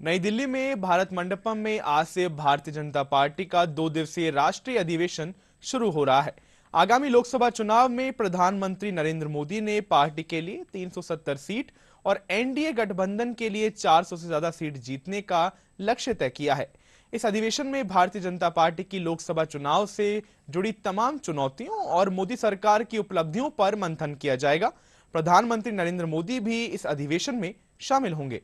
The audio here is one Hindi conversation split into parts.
नई दिल्ली में भारत मंडपम में आज से भारतीय जनता पार्टी का 2 दिवसीय राष्ट्रीय अधिवेशन शुरू हो रहा है। आगामी लोकसभा चुनाव में प्रधानमंत्री नरेंद्र मोदी ने पार्टी के लिए 370 सीट और एनडीए गठबंधन के लिए 400 से ज्यादा सीट जीतने का लक्ष्य तय किया है। इस अधिवेशन में भारतीय जनता पार्टी की लोकसभा चुनाव से जुड़ी तमाम चुनौतियों और मोदी सरकार की उपलब्धियों पर मंथन किया जाएगा। प्रधानमंत्री नरेंद्र मोदी भी इस अधिवेशन में शामिल होंगे।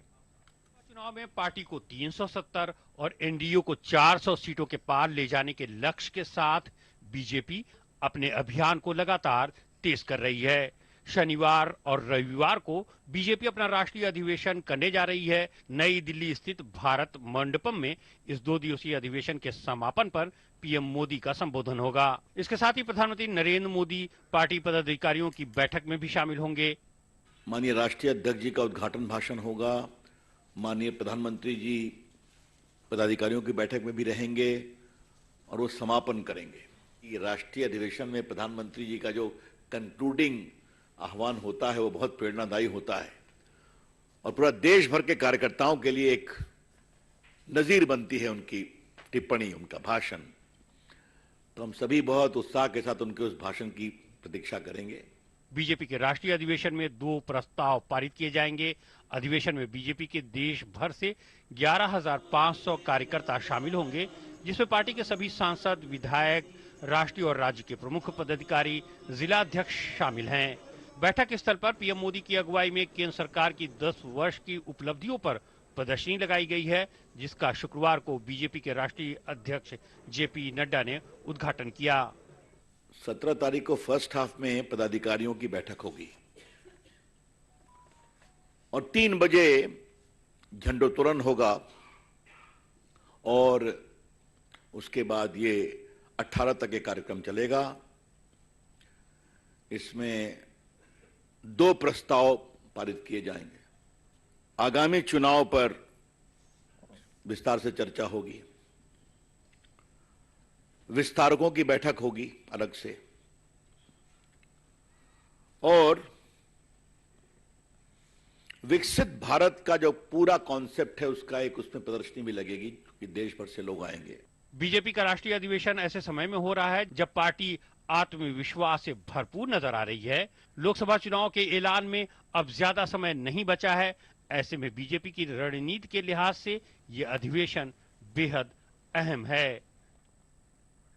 चुनाव में पार्टी को 370 और एनडीए को 400 सीटों के पार ले जाने के लक्ष्य के साथ बीजेपी अपने अभियान को लगातार तेज कर रही है। शनिवार और रविवार को बीजेपी अपना राष्ट्रीय अधिवेशन करने जा रही है। नई दिल्ली स्थित भारत मंडपम में इस 2 दिवसीय अधिवेशन के समापन पर पीएम मोदी का संबोधन होगा। इसके साथ ही प्रधानमंत्री नरेंद्र मोदी पार्टी पदाधिकारियों की बैठक में भी शामिल होंगे। माननीय राष्ट्रीय अध्यक्ष जी का उद्घाटन भाषण होगा। माननीय प्रधानमंत्री जी पदाधिकारियों की बैठक में भी रहेंगे और वो समापन करेंगे। ये राष्ट्रीय अधिवेशन में प्रधानमंत्री जी का जो कंक्लूडिंग आह्वान होता है वो बहुत प्रेरणादायी होता है और पूरा देश भर के कार्यकर्ताओं के लिए एक नजीर बनती है उनकी टिप्पणी, उनका भाषण। तो हम सभी बहुत उत्साह के साथ उनके उस भाषण की प्रतीक्षा करेंगे। बीजेपी के राष्ट्रीय अधिवेशन में 2 प्रस्ताव पारित किए जाएंगे। अधिवेशन में बीजेपी के देश भर से 11,500 कार्यकर्ता शामिल होंगे, जिसमें पार्टी के सभी सांसद, विधायक, राष्ट्रीय और राज्य के प्रमुख पदाधिकारी, जिला अध्यक्ष शामिल हैं। बैठक स्थल पर पीएम मोदी की अगुवाई में केंद्र सरकार की 10 वर्ष की उपलब्धियों पर प्रदर्शनी लगाई गई है, जिसका शुक्रवार को बीजेपी के राष्ट्रीय अध्यक्ष जेपी नड्डा ने उद्घाटन किया। 17 तारीख को फर्स्ट हाफ में पदाधिकारियों की बैठक होगी और 3 बजे झंडोत्तोलन होगा और उसके बाद ये 18 तक ये कार्यक्रम चलेगा। इसमें 2 प्रस्ताव पारित किए जाएंगे। आगामी चुनाव पर विस्तार से चर्चा होगी। विस्तारकों की बैठक होगी अलग से और विकसित भारत का जो पूरा कॉन्सेप्ट है उसका एक उसमें प्रदर्शनी भी लगेगी कि देश भर से लोग आएंगे। बीजेपी का राष्ट्रीय अधिवेशन ऐसे समय में हो रहा है जब पार्टी आत्मविश्वास से भरपूर नजर आ रही है। लोकसभा चुनाव के ऐलान में अब ज्यादा समय नहीं बचा है। ऐसे में बीजेपी की रणनीति के लिहाज से यह अधिवेशन बेहद अहम है।